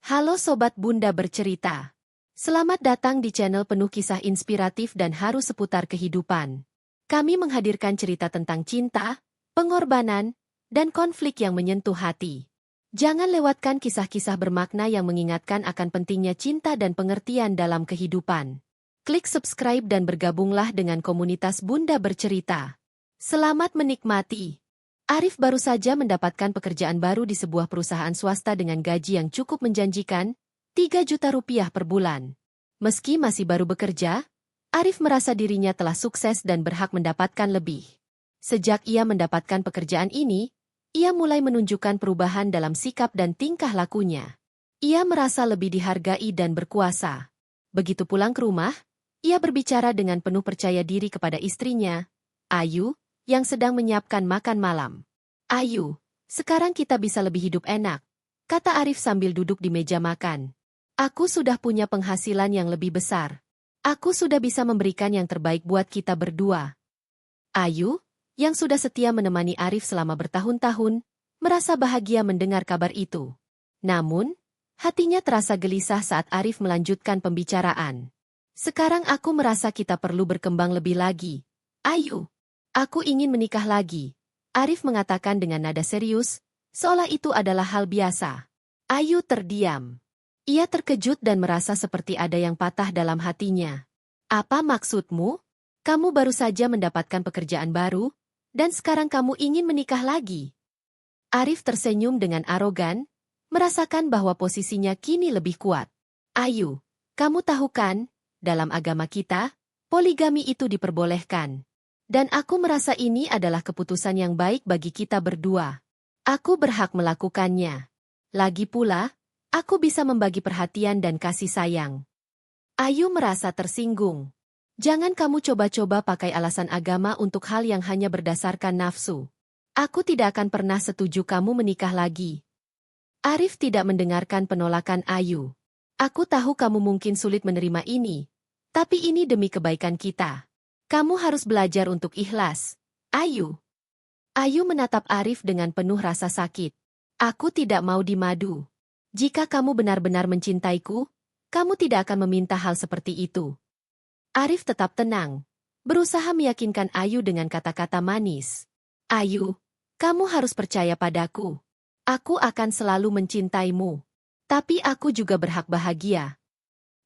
Halo Sobat Bunda Bercerita. Selamat datang di channel penuh kisah inspiratif dan haru seputar kehidupan. Kami menghadirkan cerita tentang cinta, pengorbanan, dan konflik yang menyentuh hati. Jangan lewatkan kisah-kisah bermakna yang mengingatkan akan pentingnya cinta dan pengertian dalam kehidupan. Klik subscribe dan bergabunglah dengan komunitas Bunda Bercerita. Selamat menikmati. Arif baru saja mendapatkan pekerjaan baru di sebuah perusahaan swasta dengan gaji yang cukup menjanjikan, 3 juta rupiah per bulan. Meski masih baru bekerja, Arif merasa dirinya telah sukses dan berhak mendapatkan lebih. Sejak ia mendapatkan pekerjaan ini, ia mulai menunjukkan perubahan dalam sikap dan tingkah lakunya. Ia merasa lebih dihargai dan berkuasa. Begitu pulang ke rumah, ia berbicara dengan penuh percaya diri kepada istrinya, Ayu, yang sedang menyiapkan makan malam. Ayu, sekarang kita bisa lebih hidup enak, kata Arif sambil duduk di meja makan. Aku sudah punya penghasilan yang lebih besar. Aku sudah bisa memberikan yang terbaik buat kita berdua. Ayu, yang sudah setia menemani Arif selama bertahun-tahun, merasa bahagia mendengar kabar itu. Namun, hatinya terasa gelisah saat Arif melanjutkan pembicaraan. Sekarang aku merasa kita perlu berkembang lebih lagi. Ayu, aku ingin menikah lagi, Arif mengatakan dengan nada serius, seolah itu adalah hal biasa. Ayu terdiam. Ia terkejut dan merasa seperti ada yang patah dalam hatinya. Apa maksudmu? Kamu baru saja mendapatkan pekerjaan baru, dan sekarang kamu ingin menikah lagi? Arif tersenyum dengan arogan, merasakan bahwa posisinya kini lebih kuat. Ayu, kamu tahu kan, dalam agama kita, poligami itu diperbolehkan. Dan aku merasa ini adalah keputusan yang baik bagi kita berdua. Aku berhak melakukannya. Lagi pula, aku bisa membagi perhatian dan kasih sayang. Ayu merasa tersinggung. Jangan kamu coba-coba pakai alasan agama untuk hal yang hanya berdasarkan nafsu. Aku tidak akan pernah setuju kamu menikah lagi. Arif tidak mendengarkan penolakan Ayu. Aku tahu kamu mungkin sulit menerima ini, tapi ini demi kebaikan kita. Kamu harus belajar untuk ikhlas, Ayu. Ayu menatap Arif dengan penuh rasa sakit. Aku tidak mau dimadu. Jika kamu benar-benar mencintaiku, kamu tidak akan meminta hal seperti itu. Arif tetap tenang, berusaha meyakinkan Ayu dengan kata-kata manis. Ayu, kamu harus percaya padaku. Aku akan selalu mencintaimu. Tapi aku juga berhak bahagia.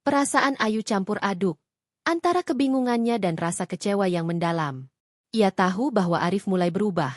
Perasaan Ayu campur aduk antara kebingungannya dan rasa kecewa yang mendalam. Ia tahu bahwa Arif mulai berubah,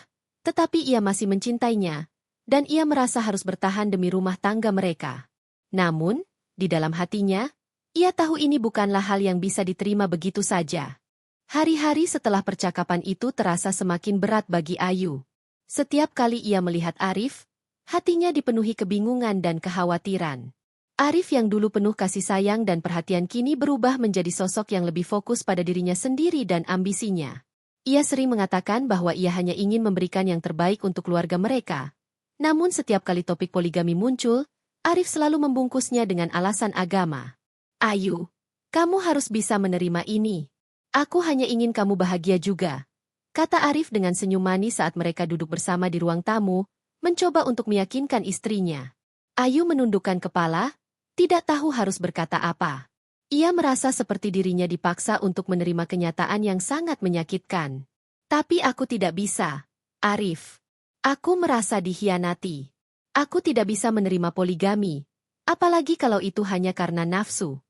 tetapi ia masih mencintainya, dan ia merasa harus bertahan demi rumah tangga mereka. Namun, di dalam hatinya, ia tahu ini bukanlah hal yang bisa diterima begitu saja. Hari-hari setelah percakapan itu terasa semakin berat bagi Ayu. Setiap kali ia melihat Arif, hatinya dipenuhi kebingungan dan kekhawatiran. Arif yang dulu penuh kasih sayang dan perhatian kini berubah menjadi sosok yang lebih fokus pada dirinya sendiri dan ambisinya. Ia sering mengatakan bahwa ia hanya ingin memberikan yang terbaik untuk keluarga mereka. Namun setiap kali topik poligami muncul, Arif selalu membungkusnya dengan alasan agama. Ayu, kamu harus bisa menerima ini. Aku hanya ingin kamu bahagia juga, kata Arif dengan senyum manis saat mereka duduk bersama di ruang tamu, mencoba untuk meyakinkan istrinya. Ayu menundukkan kepala, tidak tahu harus berkata apa. Ia merasa seperti dirinya dipaksa untuk menerima kenyataan yang sangat menyakitkan. Tapi aku tidak bisa, Arif. Aku merasa dikhianati. Aku tidak bisa menerima poligami, apalagi kalau itu hanya karena nafsu.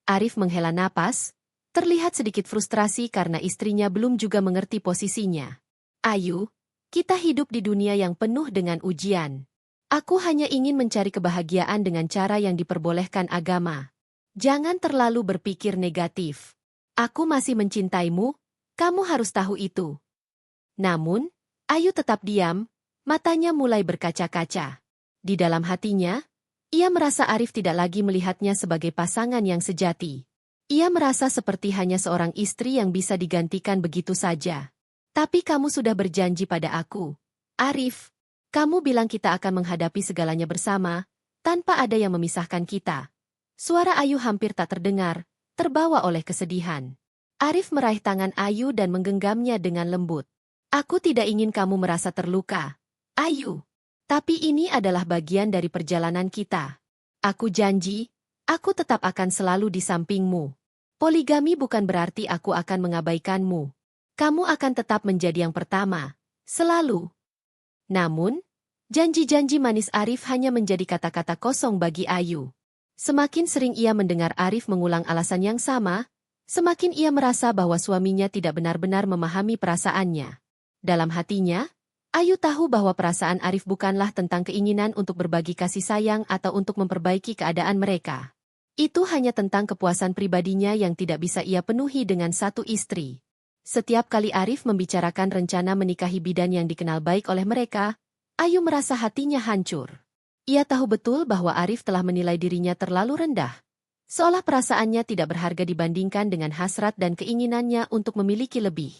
Arif menghela napas, terlihat sedikit frustrasi karena istrinya belum juga mengerti posisinya. Ayu, kita hidup di dunia yang penuh dengan ujian. Aku hanya ingin mencari kebahagiaan dengan cara yang diperbolehkan agama. Jangan terlalu berpikir negatif. Aku masih mencintaimu, kamu harus tahu itu. Namun, Ayu tetap diam, matanya mulai berkaca-kaca. Di dalam hatinya, ia merasa Arif tidak lagi melihatnya sebagai pasangan yang sejati. Ia merasa seperti hanya seorang istri yang bisa digantikan begitu saja. Tapi kamu sudah berjanji pada aku, Arif. Kamu bilang kita akan menghadapi segalanya bersama, tanpa ada yang memisahkan kita. Suara Ayu hampir tak terdengar, terbawa oleh kesedihan. Arif meraih tangan Ayu dan menggenggamnya dengan lembut. Aku tidak ingin kamu merasa terluka, Ayu. Tapi ini adalah bagian dari perjalanan kita. Aku janji, aku tetap akan selalu di sampingmu. Poligami bukan berarti aku akan mengabaikanmu. Kamu akan tetap menjadi yang pertama, selalu. Namun, janji-janji manis Arif hanya menjadi kata-kata kosong bagi Ayu. Semakin sering ia mendengar Arif mengulang alasan yang sama, semakin ia merasa bahwa suaminya tidak benar-benar memahami perasaannya. Dalam hatinya, Ayu tahu bahwa perasaan Arif bukanlah tentang keinginan untuk berbagi kasih sayang atau untuk memperbaiki keadaan mereka. Itu hanya tentang kepuasan pribadinya yang tidak bisa ia penuhi dengan satu istri. Setiap kali Arif membicarakan rencana menikahi bidan yang dikenal baik oleh mereka, Ayu merasa hatinya hancur. Ia tahu betul bahwa Arif telah menilai dirinya terlalu rendah. Seolah perasaannya tidak berharga dibandingkan dengan hasrat dan keinginannya untuk memiliki lebih.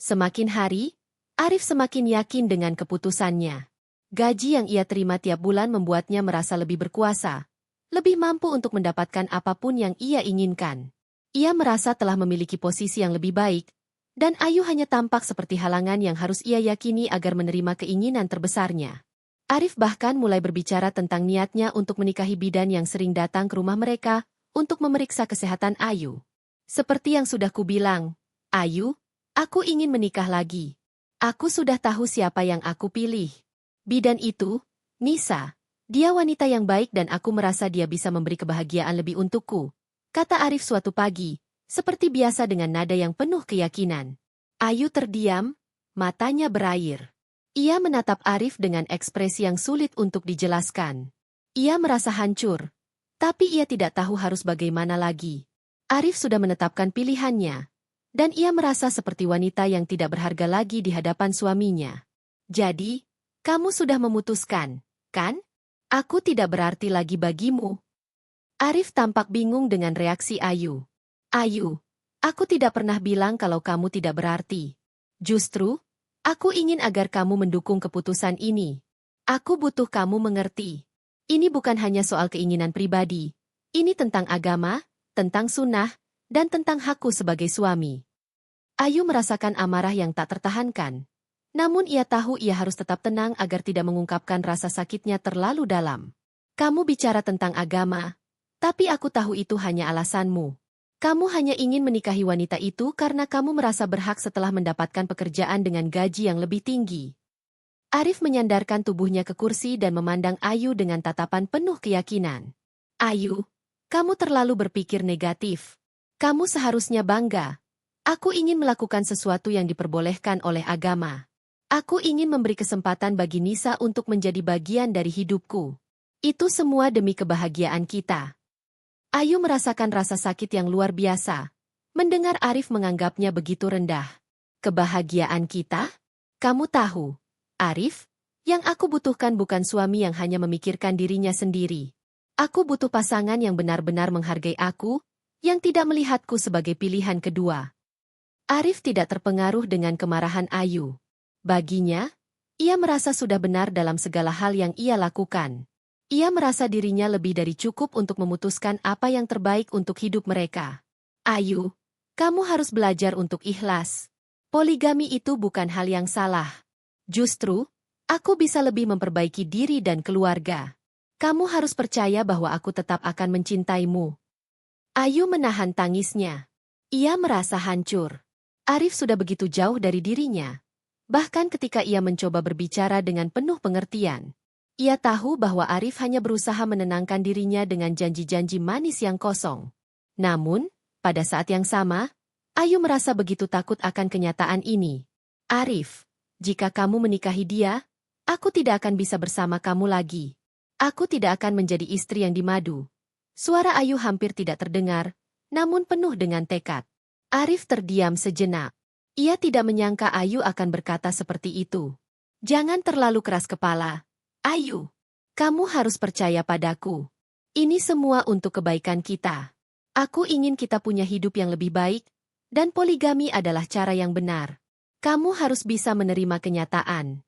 Semakin hari, Arif semakin yakin dengan keputusannya. Gaji yang ia terima tiap bulan membuatnya merasa lebih berkuasa, lebih mampu untuk mendapatkan apapun yang ia inginkan. Ia merasa telah memiliki posisi yang lebih baik, dan Ayu hanya tampak seperti halangan yang harus ia yakini agar menerima keinginan terbesarnya. Arif bahkan mulai berbicara tentang niatnya untuk menikahi bidan yang sering datang ke rumah mereka untuk memeriksa kesehatan Ayu. Seperti yang sudah kubilang, Ayu, aku ingin menikah lagi. Aku sudah tahu siapa yang aku pilih. Bidan itu, Nisa. Dia wanita yang baik dan aku merasa dia bisa memberi kebahagiaan lebih untukku, kata Arif suatu pagi, seperti biasa dengan nada yang penuh keyakinan. Ayu terdiam, matanya berair. Ia menatap Arif dengan ekspresi yang sulit untuk dijelaskan. Ia merasa hancur, tapi ia tidak tahu harus bagaimana lagi. Arif sudah menetapkan pilihannya. Dan ia merasa seperti wanita yang tidak berharga lagi di hadapan suaminya. Jadi, kamu sudah memutuskan, kan? Aku tidak berarti lagi bagimu. Arif tampak bingung dengan reaksi Ayu. Ayu, aku tidak pernah bilang kalau kamu tidak berarti. Justru, aku ingin agar kamu mendukung keputusan ini. Aku butuh kamu mengerti. Ini bukan hanya soal keinginan pribadi. Ini tentang agama, tentang sunnah, dan tentang hakku sebagai suami. Ayu merasakan amarah yang tak tertahankan. Namun ia tahu ia harus tetap tenang agar tidak mengungkapkan rasa sakitnya terlalu dalam. Kamu bicara tentang agama, tapi aku tahu itu hanya alasanmu. Kamu hanya ingin menikahi wanita itu karena kamu merasa berhak setelah mendapatkan pekerjaan dengan gaji yang lebih tinggi. Arif menyandarkan tubuhnya ke kursi dan memandang Ayu dengan tatapan penuh keyakinan. Ayu, kamu terlalu berpikir negatif. Kamu seharusnya bangga. Aku ingin melakukan sesuatu yang diperbolehkan oleh agama. Aku ingin memberi kesempatan bagi Nisa untuk menjadi bagian dari hidupku. Itu semua demi kebahagiaan kita. Ayu merasakan rasa sakit yang luar biasa. Mendengar Arif menganggapnya begitu rendah. Kebahagiaan kita? Kamu tahu, Arif, yang aku butuhkan bukan suami yang hanya memikirkan dirinya sendiri. Aku butuh pasangan yang benar-benar menghargai aku, yang tidak melihatku sebagai pilihan kedua. Arif tidak terpengaruh dengan kemarahan Ayu. Baginya, ia merasa sudah benar dalam segala hal yang ia lakukan. Ia merasa dirinya lebih dari cukup untuk memutuskan apa yang terbaik untuk hidup mereka. Ayu, kamu harus belajar untuk ikhlas. Poligami itu bukan hal yang salah. Justru, aku bisa lebih memperbaiki diri dan keluarga. Kamu harus percaya bahwa aku tetap akan mencintaimu. Ayu menahan tangisnya. Ia merasa hancur. Arif sudah begitu jauh dari dirinya. Bahkan ketika ia mencoba berbicara dengan penuh pengertian. Ia tahu bahwa Arif hanya berusaha menenangkan dirinya dengan janji-janji manis yang kosong. Namun, pada saat yang sama, Ayu merasa begitu takut akan kenyataan ini. Arif, jika kamu menikahi dia, aku tidak akan bisa bersama kamu lagi. Aku tidak akan menjadi istri yang dimadu. Suara Ayu hampir tidak terdengar, namun penuh dengan tekad. Arif terdiam sejenak. Ia tidak menyangka Ayu akan berkata seperti itu. Jangan terlalu keras kepala. Ayu, kamu harus percaya padaku. Ini semua untuk kebaikan kita. Aku ingin kita punya hidup yang lebih baik, dan poligami adalah cara yang benar. Kamu harus bisa menerima kenyataan.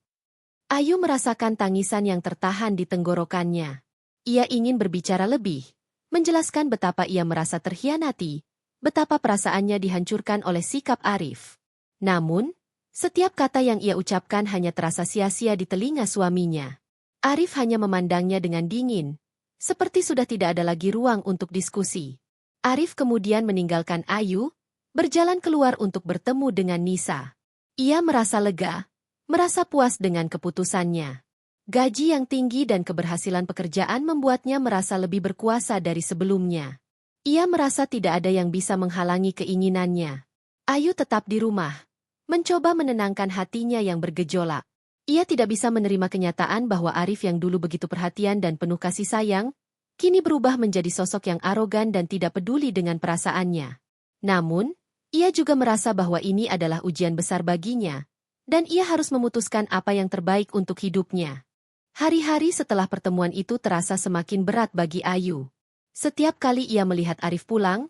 Ayu merasakan tangisan yang tertahan di tenggorokannya. Ia ingin berbicara lebih, menjelaskan betapa ia merasa terhianati, betapa perasaannya dihancurkan oleh sikap Arif. Namun, setiap kata yang ia ucapkan hanya terasa sia-sia di telinga suaminya. Arif hanya memandangnya dengan dingin, Seperti sudah tidak ada lagi ruang untuk diskusi. Arif kemudian meninggalkan Ayu, berjalan keluar untuk bertemu dengan Nisa. Ia merasa lega, merasa puas dengan keputusannya. Gaji yang tinggi dan keberhasilan pekerjaan membuatnya merasa lebih berkuasa dari sebelumnya. Ia merasa tidak ada yang bisa menghalangi keinginannya. Ayu tetap di rumah, mencoba menenangkan hatinya yang bergejolak. Ia tidak bisa menerima kenyataan bahwa Arif yang dulu begitu perhatian dan penuh kasih sayang, kini berubah menjadi sosok yang arogan dan tidak peduli dengan perasaannya. Namun, ia juga merasa bahwa ini adalah ujian besar baginya, dan ia harus memutuskan apa yang terbaik untuk hidupnya. Hari-hari setelah pertemuan itu terasa semakin berat bagi Ayu. Setiap kali ia melihat Arif pulang,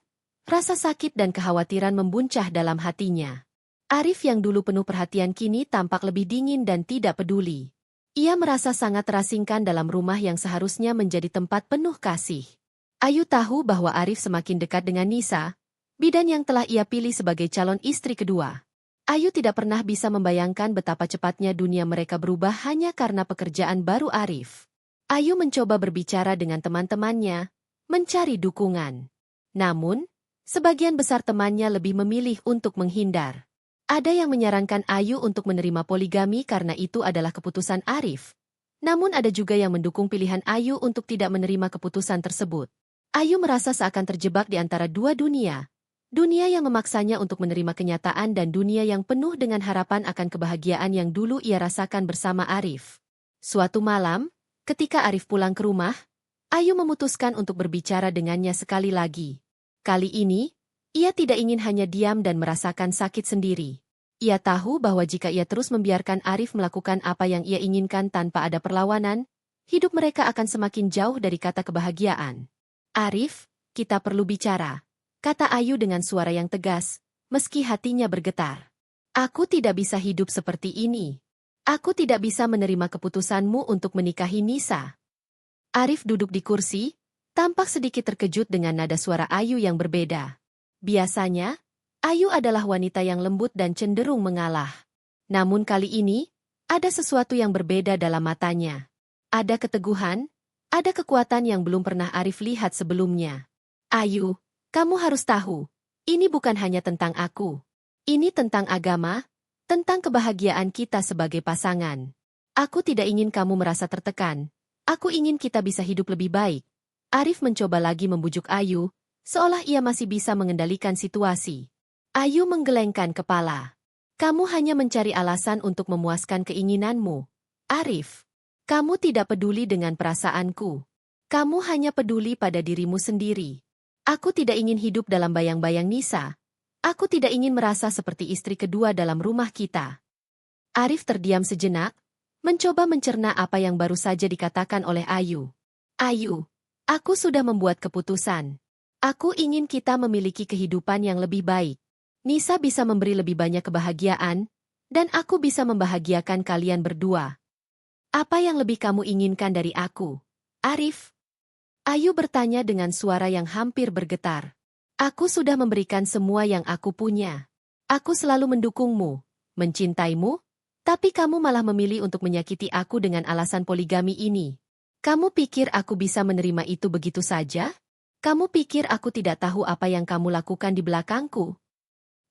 rasa sakit dan kekhawatiran membuncah dalam hatinya. Arif yang dulu penuh perhatian kini tampak lebih dingin dan tidak peduli. Ia merasa sangat terasingkan dalam rumah yang seharusnya menjadi tempat penuh kasih. Ayu tahu bahwa Arif semakin dekat dengan Nisa, bidan yang telah ia pilih sebagai calon istri kedua. Ayu tidak pernah bisa membayangkan betapa cepatnya dunia mereka berubah hanya karena pekerjaan baru Arif. Ayu mencoba berbicara dengan teman-temannya, mencari dukungan. Namun, sebagian besar temannya lebih memilih untuk menghindar. Ada yang menyarankan Ayu untuk menerima poligami karena itu adalah keputusan Arif. Namun ada juga yang mendukung pilihan Ayu untuk tidak menerima keputusan tersebut. Ayu merasa seakan terjebak di antara dua dunia. Dunia yang memaksanya untuk menerima kenyataan dan dunia yang penuh dengan harapan akan kebahagiaan yang dulu ia rasakan bersama Arif. Suatu malam, ketika Arif pulang ke rumah, Ayu memutuskan untuk berbicara dengannya sekali lagi. Kali ini, ia tidak ingin hanya diam dan merasakan sakit sendiri. Ia tahu bahwa jika ia terus membiarkan Arif melakukan apa yang ia inginkan tanpa ada perlawanan, hidup mereka akan semakin jauh dari kata kebahagiaan. Arif, kita perlu bicara, kata Ayu dengan suara yang tegas, meski hatinya bergetar. Aku tidak bisa hidup seperti ini. Aku tidak bisa menerima keputusanmu untuk menikahi Nisa. Arif duduk di kursi, tampak sedikit terkejut dengan nada suara Ayu yang berbeda. Biasanya, Ayu adalah wanita yang lembut dan cenderung mengalah. Namun kali ini, ada sesuatu yang berbeda dalam matanya. Ada keteguhan, ada kekuatan yang belum pernah Arif lihat sebelumnya. Ayu, kamu harus tahu, ini bukan hanya tentang aku. Ini tentang agama, tentang kebahagiaan kita sebagai pasangan. Aku tidak ingin kamu merasa tertekan. Aku ingin kita bisa hidup lebih baik. Arif mencoba lagi membujuk Ayu, seolah ia masih bisa mengendalikan situasi. Ayu menggelengkan kepala. Kamu hanya mencari alasan untuk memuaskan keinginanmu. Arif, kamu tidak peduli dengan perasaanku. Kamu hanya peduli pada dirimu sendiri. Aku tidak ingin hidup dalam bayang-bayang Nisa. Aku tidak ingin merasa seperti istri kedua dalam rumah kita. Arif terdiam sejenak, mencoba mencerna apa yang baru saja dikatakan oleh Ayu. Ayu, aku sudah membuat keputusan. Aku ingin kita memiliki kehidupan yang lebih baik. Nisa bisa memberi lebih banyak kebahagiaan, dan aku bisa membahagiakan kalian berdua. Apa yang lebih kamu inginkan dari aku, Arif? Ayu bertanya dengan suara yang hampir bergetar. Aku sudah memberikan semua yang aku punya. Aku selalu mendukungmu, mencintaimu, tapi kamu malah memilih untuk menyakiti aku dengan alasan poligami ini. Kamu pikir aku bisa menerima itu begitu saja? Kamu pikir aku tidak tahu apa yang kamu lakukan di belakangku?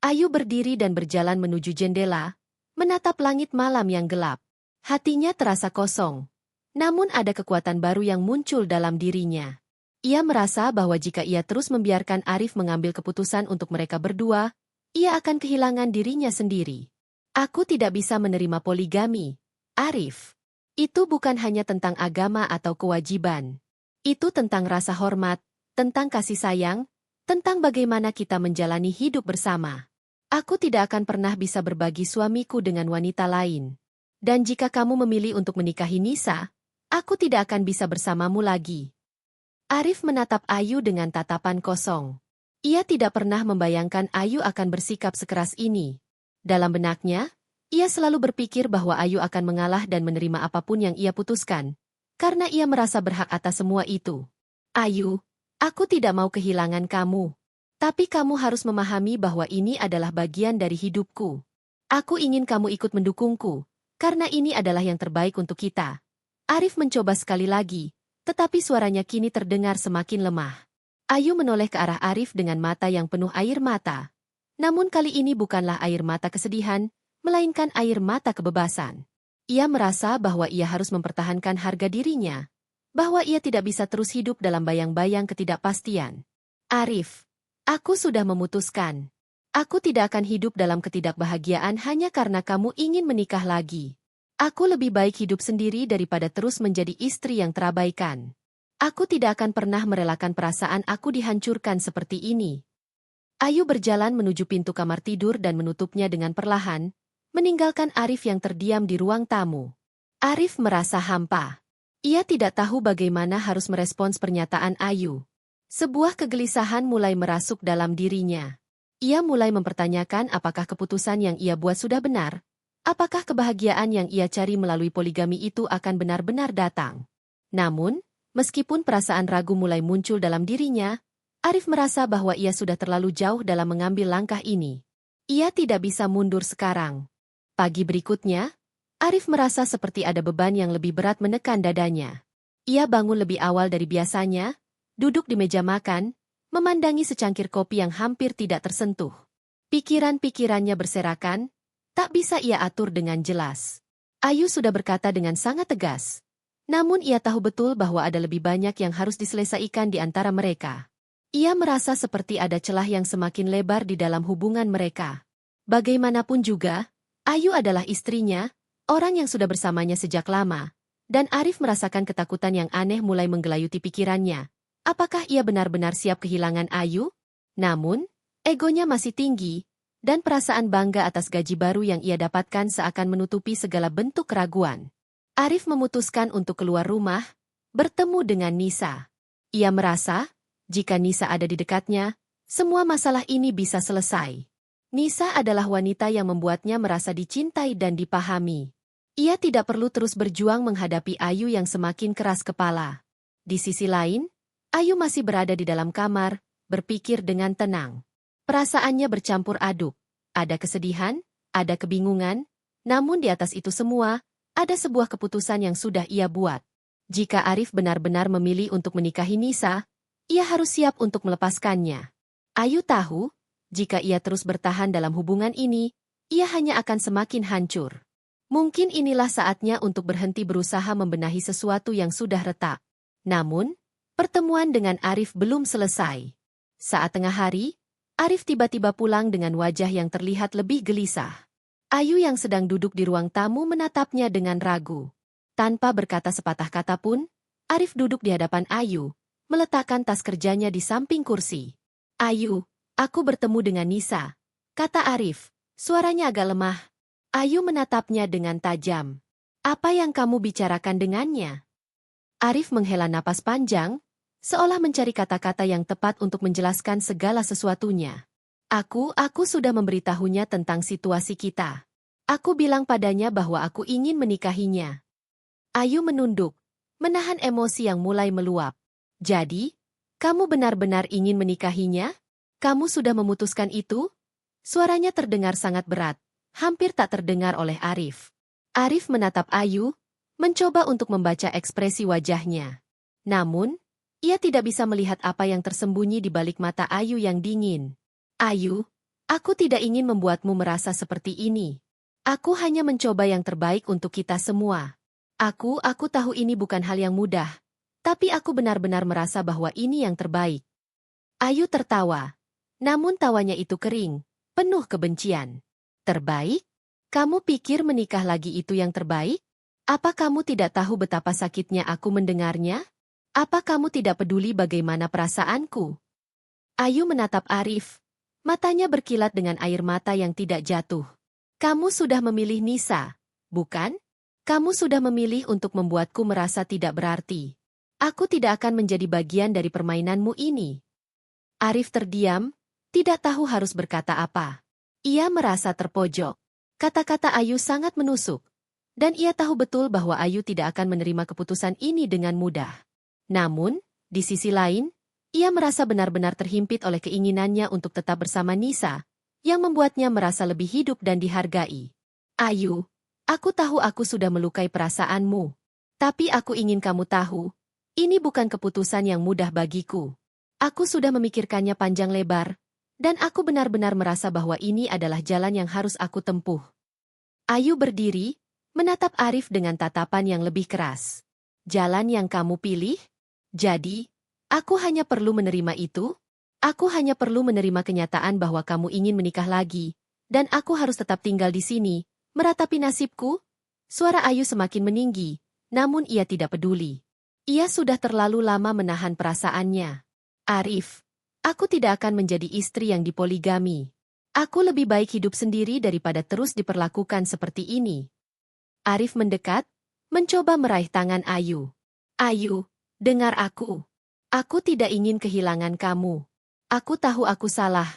Ayu berdiri dan berjalan menuju jendela, menatap langit malam yang gelap. Hatinya terasa kosong. Namun ada kekuatan baru yang muncul dalam dirinya. Ia merasa bahwa jika ia terus membiarkan Arif mengambil keputusan untuk mereka berdua, ia akan kehilangan dirinya sendiri. Aku tidak bisa menerima poligami, Arif. Itu bukan hanya tentang agama atau kewajiban. Itu tentang rasa hormat, tentang kasih sayang, tentang bagaimana kita menjalani hidup bersama. Aku tidak akan pernah bisa berbagi suamiku dengan wanita lain. Dan jika kamu memilih untuk menikahi Nisa, aku tidak akan bisa bersamamu lagi. Arif menatap Ayu dengan tatapan kosong. Ia tidak pernah membayangkan Ayu akan bersikap sekeras ini. Dalam benaknya, ia selalu berpikir bahwa Ayu akan mengalah dan menerima apapun yang ia putuskan, karena ia merasa berhak atas semua itu. Ayu, aku tidak mau kehilangan kamu. Tapi kamu harus memahami bahwa ini adalah bagian dari hidupku. Aku ingin kamu ikut mendukungku, karena ini adalah yang terbaik untuk kita. Arif mencoba sekali lagi, tetapi suaranya kini terdengar semakin lemah. Ayu menoleh ke arah Arif dengan mata yang penuh air mata. Namun kali ini bukanlah air mata kesedihan, melainkan air mata kebebasan. Ia merasa bahwa ia harus mempertahankan harga dirinya, bahwa ia tidak bisa terus hidup dalam bayang-bayang ketidakpastian. Arif, aku sudah memutuskan. Aku tidak akan hidup dalam ketidakbahagiaan hanya karena kamu ingin menikah lagi. Aku lebih baik hidup sendiri daripada terus menjadi istri yang terabaikan. Aku tidak akan pernah merelakan perasaan aku dihancurkan seperti ini. Ayu berjalan menuju pintu kamar tidur dan menutupnya dengan perlahan, meninggalkan Arif yang terdiam di ruang tamu. Arif merasa hampa. Ia tidak tahu bagaimana harus merespons pernyataan Ayu. Sebuah kegelisahan mulai merasuk dalam dirinya. Ia mulai mempertanyakan apakah keputusan yang ia buat sudah benar, apakah kebahagiaan yang ia cari melalui poligami itu akan benar-benar datang. Namun, meskipun perasaan ragu mulai muncul dalam dirinya, Arif merasa bahwa ia sudah terlalu jauh dalam mengambil langkah ini. Ia tidak bisa mundur sekarang. Pagi berikutnya, Arif merasa seperti ada beban yang lebih berat menekan dadanya. Ia bangun lebih awal dari biasanya, duduk di meja makan, memandangi secangkir kopi yang hampir tidak tersentuh. Pikiran-pikirannya berserakan, tak bisa ia atur dengan jelas. Ayu sudah berkata dengan sangat tegas. Namun ia tahu betul bahwa ada lebih banyak yang harus diselesaikan di antara mereka. Ia merasa seperti ada celah yang semakin lebar di dalam hubungan mereka. Bagaimanapun juga, Ayu adalah istrinya, orang yang sudah bersamanya sejak lama, dan Arif merasakan ketakutan yang aneh mulai menggelayuti pikirannya. Apakah ia benar-benar siap kehilangan Ayu? Namun, egonya masih tinggi, dan perasaan bangga atas gaji baru yang ia dapatkan seakan menutupi segala bentuk keraguan. Arif memutuskan untuk keluar rumah, bertemu dengan Nisa. Ia merasa, jika Nisa ada di dekatnya, semua masalah ini bisa selesai. Nisa adalah wanita yang membuatnya merasa dicintai dan dipahami. Ia tidak perlu terus berjuang menghadapi Ayu yang semakin keras kepala. Di sisi lain, Ayu masih berada di dalam kamar, berpikir dengan tenang. Perasaannya bercampur aduk. Ada kesedihan, ada kebingungan, namun di atas itu semua, ada sebuah keputusan yang sudah ia buat. Jika Arif benar-benar memilih untuk menikahi Nisa, ia harus siap untuk melepaskannya. Ayu tahu, jika ia terus bertahan dalam hubungan ini, ia hanya akan semakin hancur. Mungkin inilah saatnya untuk berhenti berusaha membenahi sesuatu yang sudah retak. Namun, pertemuan dengan Arif belum selesai. Saat tengah hari, Arif tiba-tiba pulang dengan wajah yang terlihat lebih gelisah. Ayu yang sedang duduk di ruang tamu menatapnya dengan ragu. Tanpa berkata sepatah kata pun, Arif duduk di hadapan Ayu, meletakkan tas kerjanya di samping kursi. Ayu, aku bertemu dengan Nisa, kata Arif, suaranya agak lemah. Ayu menatapnya dengan tajam. Apa yang kamu bicarakan dengannya? Arif menghela napas panjang, seolah mencari kata-kata yang tepat untuk menjelaskan segala sesuatunya. Aku sudah memberitahunya tentang situasi kita. Aku bilang padanya bahwa aku ingin menikahinya. Ayu menunduk, menahan emosi yang mulai meluap. Jadi, kamu benar-benar ingin menikahinya? Kamu sudah memutuskan itu? Suaranya terdengar sangat berat, hampir tak terdengar oleh Arif. Arif menatap Ayu, mencoba untuk membaca ekspresi wajahnya. Namun, ia tidak bisa melihat apa yang tersembunyi di balik mata Ayu yang dingin. Ayu, aku tidak ingin membuatmu merasa seperti ini. Aku hanya mencoba yang terbaik untuk kita semua. Aku tahu ini bukan hal yang mudah. Tapi aku benar-benar merasa bahwa ini yang terbaik. Ayu tertawa. Namun tawanya itu kering, penuh kebencian. Terbaik? Kamu pikir menikah lagi itu yang terbaik? Apa kamu tidak tahu betapa sakitnya aku mendengarnya? Apa kamu tidak peduli bagaimana perasaanku? Ayu menatap Arif. Matanya berkilat dengan air mata yang tidak jatuh. Kamu sudah memilih Nisa, bukan? Kamu sudah memilih untuk membuatku merasa tidak berarti. Aku tidak akan menjadi bagian dari permainanmu ini. Arif terdiam, tidak tahu harus berkata apa. Ia merasa terpojok. Kata-kata Ayu sangat menusuk. Dan ia tahu betul bahwa Ayu tidak akan menerima keputusan ini dengan mudah. Namun, di sisi lain, ia merasa benar-benar terhimpit oleh keinginannya untuk tetap bersama Nisa, yang membuatnya merasa lebih hidup dan dihargai. Ayu, aku tahu aku sudah melukai perasaanmu. Tapi aku ingin kamu tahu, Ini bukan keputusan yang mudah bagiku. Aku sudah memikirkannya panjang lebar, dan aku benar-benar merasa bahwa ini adalah jalan yang harus aku tempuh. Ayu berdiri, menatap Arif dengan tatapan yang lebih keras. Jalan yang kamu pilih? Jadi, aku hanya perlu menerima itu? Aku hanya perlu menerima kenyataan bahwa kamu ingin menikah lagi, dan aku harus tetap tinggal di sini, meratapi nasibku? Suara Ayu semakin meninggi, namun ia tidak peduli. Ia sudah terlalu lama menahan perasaannya. Arif, aku tidak akan menjadi istri yang dipoligami. Aku lebih baik hidup sendiri daripada terus diperlakukan seperti ini. Arif mendekat, mencoba meraih tangan Ayu. Ayu, dengar aku. Aku tidak ingin kehilangan kamu. Aku tahu aku salah.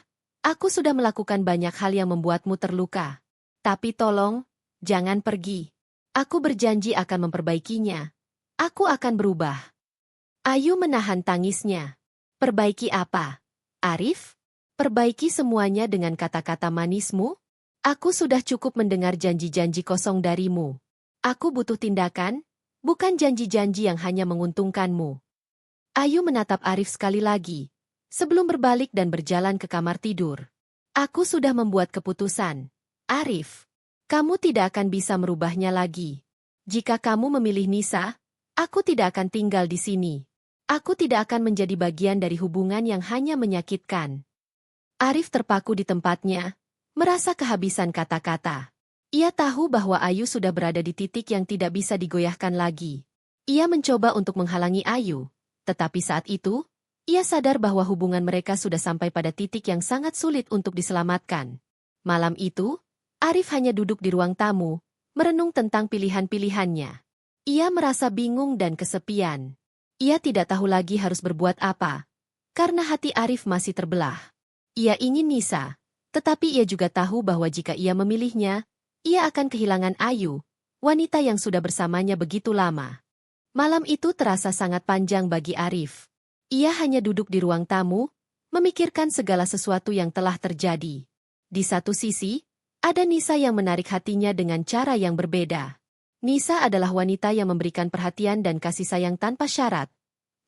Aku sudah melakukan banyak hal yang membuatmu terluka. Tapi tolong, jangan pergi. Aku berjanji akan memperbaikinya. Aku akan berubah. Ayu menahan tangisnya. Perbaiki apa? Arif? Perbaiki semuanya dengan kata-kata manismu? Aku sudah cukup mendengar janji-janji kosong darimu. Aku butuh tindakan, bukan janji-janji yang hanya menguntungkanmu. Ayu menatap Arif sekali lagi, sebelum berbalik dan berjalan ke kamar tidur. Aku sudah membuat keputusan. Arif, kamu tidak akan bisa merubahnya lagi. Jika kamu memilih Nisa, aku tidak akan tinggal di sini. Aku tidak akan menjadi bagian dari hubungan yang hanya menyakitkan. Arif terpaku di tempatnya, merasa kehabisan kata-kata. Ia tahu bahwa Ayu sudah berada di titik yang tidak bisa digoyahkan lagi. Ia mencoba untuk menghalangi Ayu, tetapi saat itu, ia sadar bahwa hubungan mereka sudah sampai pada titik yang sangat sulit untuk diselamatkan. Malam itu, Arif hanya duduk di ruang tamu, merenung tentang pilihan-pilihannya. Ia merasa bingung dan kesepian. Ia tidak tahu lagi harus berbuat apa, karena hati Arif masih terbelah. Ia ingin Nisa, tetapi ia juga tahu bahwa jika ia memilihnya, ia akan kehilangan Ayu, wanita yang sudah bersamanya begitu lama. Malam itu terasa sangat panjang bagi Arif. Ia hanya duduk di ruang tamu, memikirkan segala sesuatu yang telah terjadi. Di satu sisi, ada Nisa yang menarik hatinya dengan cara yang berbeda. Nisa adalah wanita yang memberikan perhatian dan kasih sayang tanpa syarat.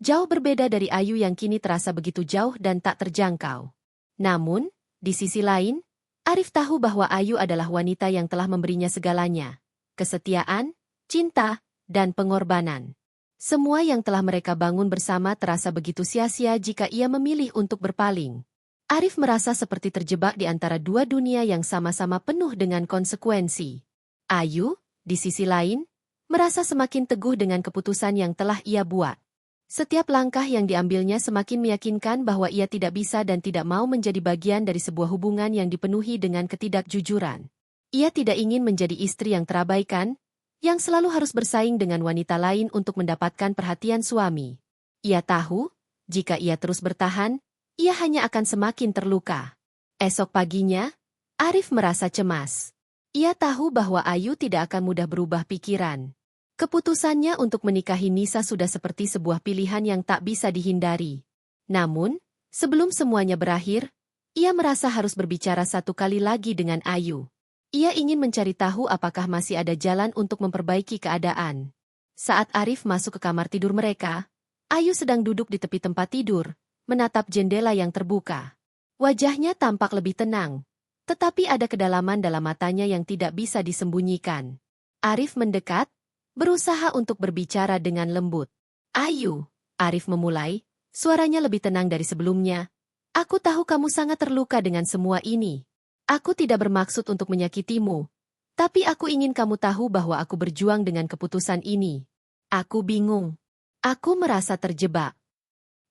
Jauh berbeda dari Ayu yang kini terasa begitu jauh dan tak terjangkau. Namun, di sisi lain, Arif tahu bahwa Ayu adalah wanita yang telah memberinya segalanya. Kesetiaan, cinta, dan pengorbanan. Semua yang telah mereka bangun bersama terasa begitu sia-sia jika ia memilih untuk berpaling. Arif merasa seperti terjebak di antara dua dunia yang sama-sama penuh dengan konsekuensi. Ayu, di sisi lain, merasa semakin teguh dengan keputusan yang telah ia buat. Setiap langkah yang diambilnya semakin meyakinkan bahwa ia tidak bisa dan tidak mau menjadi bagian dari sebuah hubungan yang dipenuhi dengan ketidakjujuran. Ia tidak ingin menjadi istri yang terabaikan, yang selalu harus bersaing dengan wanita lain untuk mendapatkan perhatian suami. Ia tahu, jika ia terus bertahan, ia hanya akan semakin terluka. Esok paginya, Arif merasa cemas. Ia tahu bahwa Ayu tidak akan mudah berubah pikiran. Keputusannya untuk menikahi Nisa sudah seperti sebuah pilihan yang tak bisa dihindari. Namun, sebelum semuanya berakhir, ia merasa harus berbicara satu kali lagi dengan Ayu. Ia ingin mencari tahu apakah masih ada jalan untuk memperbaiki keadaan. Saat Arif masuk ke kamar tidur mereka, Ayu sedang duduk di tepi tempat tidur, menatap jendela yang terbuka. Wajahnya tampak lebih tenang, tetapi ada kedalaman dalam matanya yang tidak bisa disembunyikan. Arif mendekat, berusaha untuk berbicara dengan lembut. Ayu, Arif memulai, suaranya lebih tenang dari sebelumnya. Aku tahu kamu sangat terluka dengan semua ini. Aku tidak bermaksud untuk menyakitimu, tapi aku ingin kamu tahu bahwa aku berjuang dengan keputusan ini. Aku bingung. Aku merasa terjebak.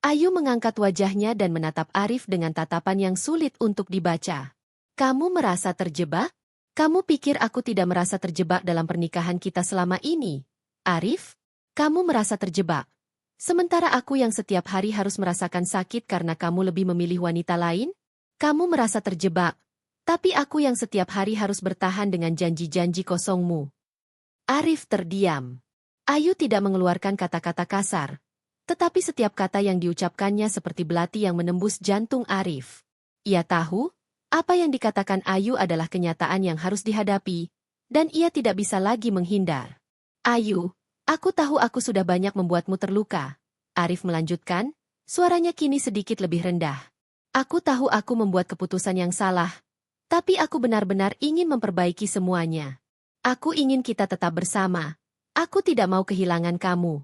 Ayu mengangkat wajahnya dan menatap Arif dengan tatapan yang sulit untuk dibaca. Kamu merasa terjebak? Kamu pikir aku tidak merasa terjebak dalam pernikahan kita selama ini? Arif, kamu merasa terjebak. Sementara aku yang setiap hari harus merasakan sakit karena kamu lebih memilih wanita lain? Kamu merasa terjebak, tapi aku yang setiap hari harus bertahan dengan janji-janji kosongmu. Arif terdiam. Ayu tidak mengeluarkan kata-kata kasar, tetapi setiap kata yang diucapkannya seperti belati yang menembus jantung Arif. Ia tahu, apa yang dikatakan Ayu adalah kenyataan yang harus dihadapi, dan ia tidak bisa lagi menghindar. Ayu, aku tahu aku sudah banyak membuatmu terluka, Arif melanjutkan, suaranya kini sedikit lebih rendah. Aku tahu aku membuat keputusan yang salah, tapi aku benar-benar ingin memperbaiki semuanya. Aku ingin kita tetap bersama. Aku tidak mau kehilangan kamu.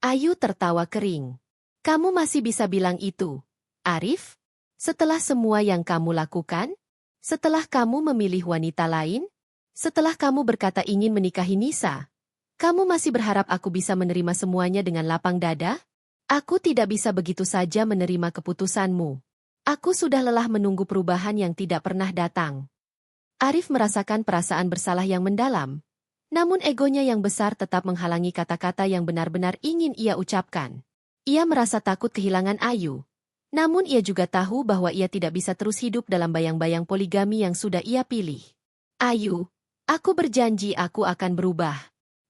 Ayu tertawa kering. Kamu masih bisa bilang itu, Arif? Setelah semua yang kamu lakukan? Setelah kamu memilih wanita lain? Setelah kamu berkata ingin menikahi Nisa? Kamu masih berharap aku bisa menerima semuanya dengan lapang dada? Aku tidak bisa begitu saja menerima keputusanmu. Aku sudah lelah menunggu perubahan yang tidak pernah datang. Arif merasakan perasaan bersalah yang mendalam, namun egonya yang besar tetap menghalangi kata-kata yang benar-benar ingin ia ucapkan. Ia merasa takut kehilangan Ayu, namun ia juga tahu bahwa ia tidak bisa terus hidup dalam bayang-bayang poligami yang sudah ia pilih. Ayu, aku berjanji aku akan berubah.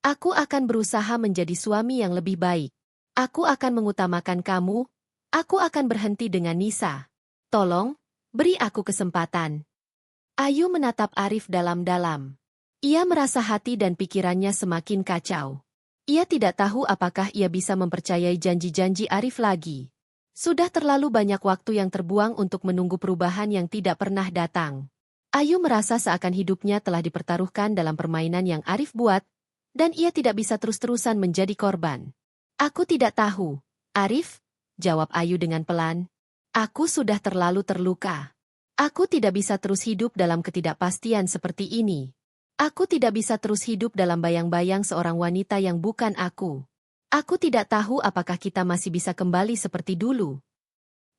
Aku akan berusaha menjadi suami yang lebih baik. Aku akan mengutamakan kamu. Aku akan berhenti dengan Nisa. Tolong, beri aku kesempatan. Ayu menatap Arif dalam-dalam. Ia merasa hati dan pikirannya semakin kacau. Ia tidak tahu apakah ia bisa mempercayai janji-janji Arif lagi. Sudah terlalu banyak waktu yang terbuang untuk menunggu perubahan yang tidak pernah datang. Ayu merasa seakan hidupnya telah dipertaruhkan dalam permainan yang Arif buat, dan ia tidak bisa terus-terusan menjadi korban. Aku tidak tahu, Arif, jawab Ayu dengan pelan. Aku sudah terlalu terluka. Aku tidak bisa terus hidup dalam ketidakpastian seperti ini. Aku tidak bisa terus hidup dalam bayang-bayang seorang wanita yang bukan aku. Aku tidak tahu apakah kita masih bisa kembali seperti dulu.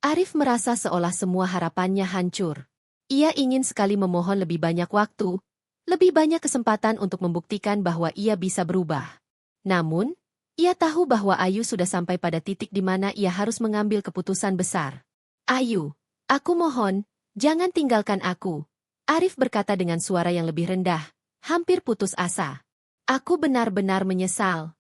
Arif merasa seolah semua harapannya hancur. Ia ingin sekali memohon lebih banyak waktu, lebih banyak kesempatan untuk membuktikan bahwa ia bisa berubah. Namun, ia tahu bahwa Ayu sudah sampai pada titik di mana ia harus mengambil keputusan besar. Ayu, aku mohon, jangan tinggalkan aku. Arif berkata dengan suara yang lebih rendah, hampir putus asa. Aku benar-benar menyesal.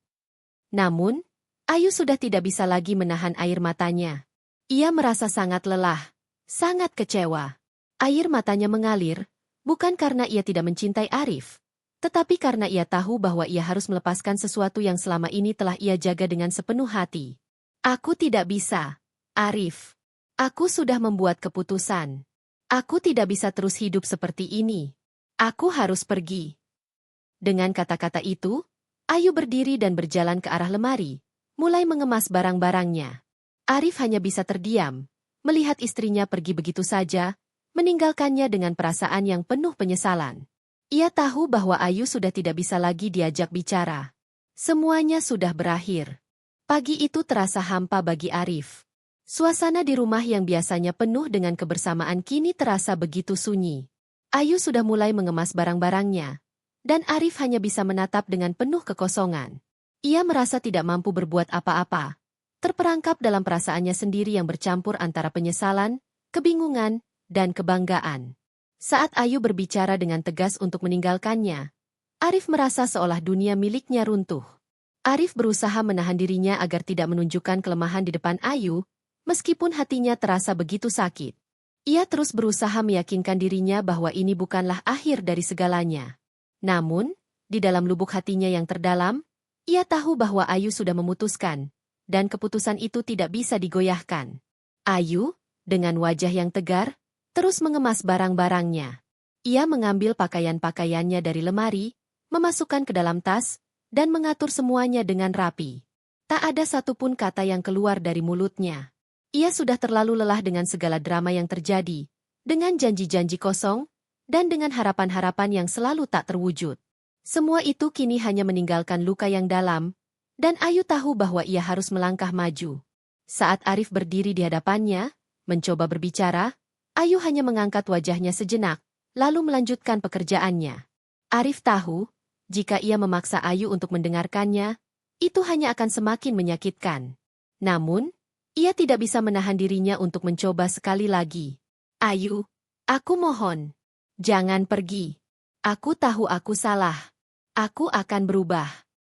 Namun, Ayu sudah tidak bisa lagi menahan air matanya. Ia merasa sangat lelah, sangat kecewa. Air matanya mengalir, bukan karena ia tidak mencintai Arif, tetapi karena ia tahu bahwa ia harus melepaskan sesuatu yang selama ini telah ia jaga dengan sepenuh hati. Aku tidak bisa, Arif. Aku sudah membuat keputusan. Aku tidak bisa terus hidup seperti ini. Aku harus pergi. Dengan kata-kata itu, Ayu berdiri dan berjalan ke arah lemari, mulai mengemas barang-barangnya. Arif hanya bisa terdiam, melihat istrinya pergi begitu saja, meninggalkannya dengan perasaan yang penuh penyesalan. Ia tahu bahwa Ayu sudah tidak bisa lagi diajak bicara. Semuanya sudah berakhir. Pagi itu terasa hampa bagi Arif. Suasana di rumah yang biasanya penuh dengan kebersamaan kini terasa begitu sunyi. Ayu sudah mulai mengemas barang-barangnya, dan Arif hanya bisa menatap dengan penuh kekosongan. Ia merasa tidak mampu berbuat apa-apa, terperangkap dalam perasaannya sendiri yang bercampur antara penyesalan, kebingungan, dan kebanggaan. Saat Ayu berbicara dengan tegas untuk meninggalkannya, Arif merasa seolah dunia miliknya runtuh. Arif berusaha menahan dirinya agar tidak menunjukkan kelemahan di depan Ayu, meskipun hatinya terasa begitu sakit. Ia terus berusaha meyakinkan dirinya bahwa ini bukanlah akhir dari segalanya. Namun, di dalam lubuk hatinya yang terdalam, ia tahu bahwa Ayu sudah memutuskan, dan keputusan itu tidak bisa digoyahkan. Ayu, dengan wajah yang tegar, terus mengemas barang-barangnya. Ia mengambil pakaian-pakaiannya dari lemari, memasukkan ke dalam tas, dan mengatur semuanya dengan rapi. Tak ada satupun kata yang keluar dari mulutnya. Ia sudah terlalu lelah dengan segala drama yang terjadi, dengan janji-janji kosong, dan dengan harapan-harapan yang selalu tak terwujud. Semua itu kini hanya meninggalkan luka yang dalam, dan Ayu tahu bahwa ia harus melangkah maju. Saat Arif berdiri di hadapannya, mencoba berbicara, Ayu hanya mengangkat wajahnya sejenak, lalu melanjutkan pekerjaannya. Arif tahu, jika ia memaksa Ayu untuk mendengarkannya, itu hanya akan semakin menyakitkan. Namun, ia tidak bisa menahan dirinya untuk mencoba sekali lagi. Ayu, aku mohon, jangan pergi. Aku tahu aku salah. Aku akan berubah.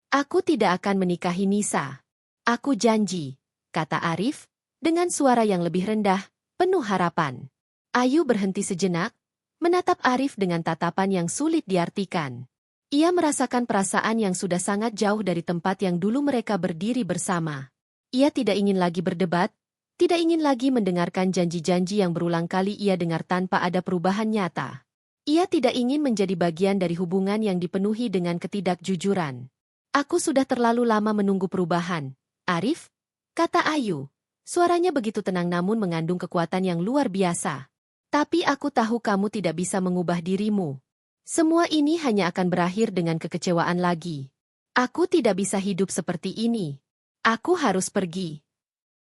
Aku tidak akan menikahi Nisa. Aku janji, kata Arif, dengan suara yang lebih rendah, penuh harapan. Ayu berhenti sejenak, menatap Arif dengan tatapan yang sulit diartikan. Ia merasakan perasaan yang sudah sangat jauh dari tempat yang dulu mereka berdiri bersama. Ia tidak ingin lagi berdebat, tidak ingin lagi mendengarkan janji-janji yang berulang kali ia dengar tanpa ada perubahan nyata. Ia tidak ingin menjadi bagian dari hubungan yang dipenuhi dengan ketidakjujuran. Aku sudah terlalu lama menunggu perubahan, Arif, kata Ayu. Suaranya begitu tenang namun mengandung kekuatan yang luar biasa. Tapi aku tahu kamu tidak bisa mengubah dirimu. Semua ini hanya akan berakhir dengan kekecewaan lagi. Aku tidak bisa hidup seperti ini. Aku harus pergi.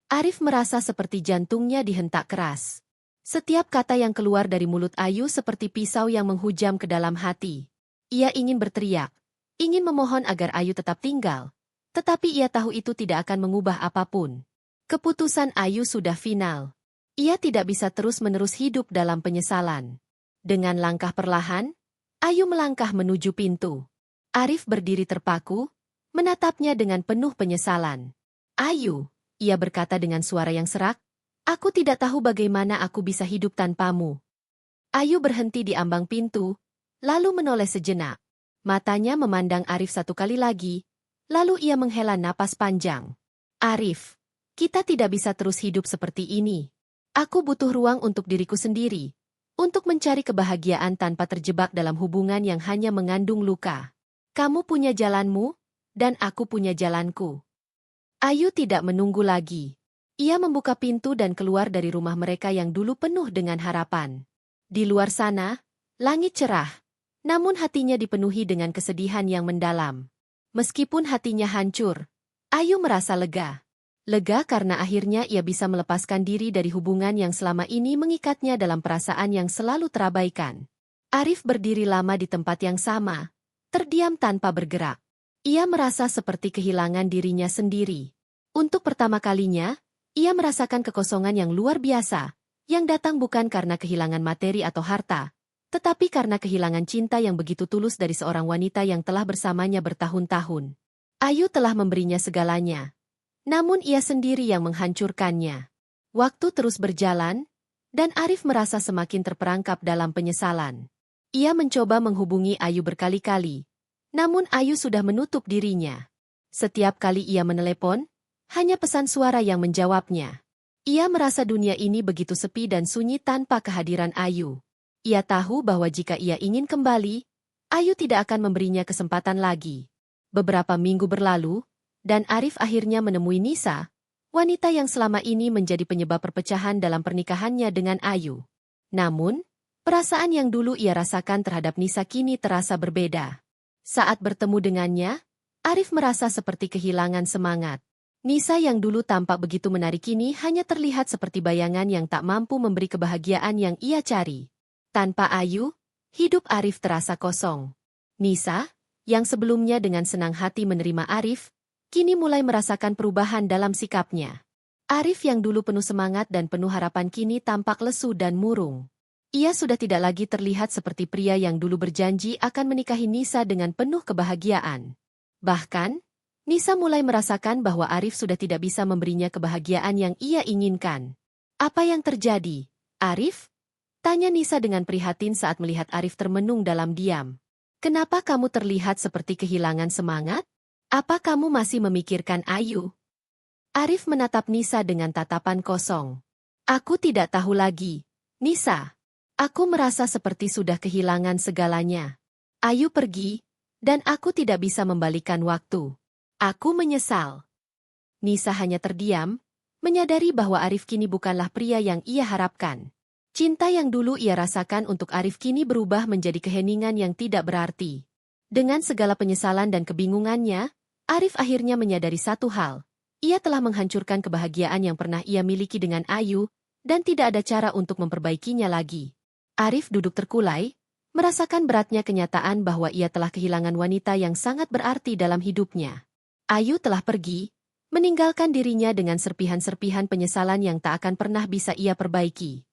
Arif merasa seperti jantungnya dihentak keras. Setiap kata yang keluar dari mulut Ayu seperti pisau yang menghujam ke dalam hati. Ia ingin berteriak, ingin memohon agar Ayu tetap tinggal. Tetapi ia tahu itu tidak akan mengubah apapun. Keputusan Ayu sudah final. Ia tidak bisa terus-menerus hidup dalam penyesalan. Dengan langkah perlahan, Ayu melangkah menuju pintu. Arif berdiri terpaku, menatapnya dengan penuh penyesalan. Ayu, ia berkata dengan suara yang serak, aku tidak tahu bagaimana aku bisa hidup tanpamu. Ayu berhenti di ambang pintu, lalu menoleh sejenak. Matanya memandang Arif satu kali lagi, lalu ia menghela napas panjang. Arif, kita tidak bisa terus hidup seperti ini. Aku butuh ruang untuk diriku sendiri, untuk mencari kebahagiaan tanpa terjebak dalam hubungan yang hanya mengandung luka. Kamu punya jalanmu, dan aku punya jalanku. Ayu tidak menunggu lagi. Ia membuka pintu dan keluar dari rumah mereka yang dulu penuh dengan harapan. Di luar sana, langit cerah, namun hatinya dipenuhi dengan kesedihan yang mendalam. Meskipun hatinya hancur, Ayu merasa lega. Lega karena akhirnya ia bisa melepaskan diri dari hubungan yang selama ini mengikatnya dalam perasaan yang selalu terabaikan. Arif berdiri lama di tempat yang sama, terdiam tanpa bergerak. Ia merasa seperti kehilangan dirinya sendiri. Untuk pertama kalinya, ia merasakan kekosongan yang luar biasa, yang datang bukan karena kehilangan materi atau harta, tetapi karena kehilangan cinta yang begitu tulus dari seorang wanita yang telah bersamanya bertahun-tahun. Ayu telah memberinya segalanya, namun ia sendiri yang menghancurkannya. Waktu terus berjalan, dan Arif merasa semakin terperangkap dalam penyesalan. Ia mencoba menghubungi Ayu berkali-kali, namun Ayu sudah menutup dirinya. Setiap kali ia menelepon, hanya pesan suara yang menjawabnya. Ia merasa dunia ini begitu sepi dan sunyi tanpa kehadiran Ayu. Ia tahu bahwa jika ia ingin kembali, Ayu tidak akan memberinya kesempatan lagi. Beberapa minggu berlalu, dan Arif akhirnya menemui Nisa, wanita yang selama ini menjadi penyebab perpecahan dalam pernikahannya dengan Ayu. Namun, perasaan yang dulu ia rasakan terhadap Nisa kini terasa berbeda. Saat bertemu dengannya, Arif merasa seperti kehilangan semangat. Nisa yang dulu tampak begitu menarik kini hanya terlihat seperti bayangan yang tak mampu memberi kebahagiaan yang ia cari. Tanpa Ayu, hidup Arif terasa kosong. Nisa, yang sebelumnya dengan senang hati menerima Arif, kini mulai merasakan perubahan dalam sikapnya. Arif yang dulu penuh semangat dan penuh harapan kini tampak lesu dan murung. Ia sudah tidak lagi terlihat seperti pria yang dulu berjanji akan menikahi Nisa dengan penuh kebahagiaan. Bahkan, Nisa mulai merasakan bahwa Arif sudah tidak bisa memberinya kebahagiaan yang ia inginkan. Apa yang terjadi, Arif? Tanya Nisa dengan prihatin saat melihat Arif termenung dalam diam. Kenapa kamu terlihat seperti kehilangan semangat? Apa kamu masih memikirkan Ayu? Arif menatap Nisa dengan tatapan kosong. Aku tidak tahu lagi, Nisa. Aku merasa seperti sudah kehilangan segalanya. Ayu pergi, dan aku tidak bisa membalikan waktu. Aku menyesal. Nisa hanya terdiam, menyadari bahwa Arif kini bukanlah pria yang ia harapkan. Cinta yang dulu ia rasakan untuk Arif kini berubah menjadi keheningan yang tidak berarti. Dengan segala penyesalan dan kebingungannya, Arif akhirnya menyadari satu hal. Ia telah menghancurkan kebahagiaan yang pernah ia miliki dengan Ayu, dan tidak ada cara untuk memperbaikinya lagi. Arif duduk terkulai, merasakan beratnya kenyataan bahwa ia telah kehilangan wanita yang sangat berarti dalam hidupnya. Ayu telah pergi, meninggalkan dirinya dengan serpihan-serpihan penyesalan yang tak akan pernah bisa ia perbaiki.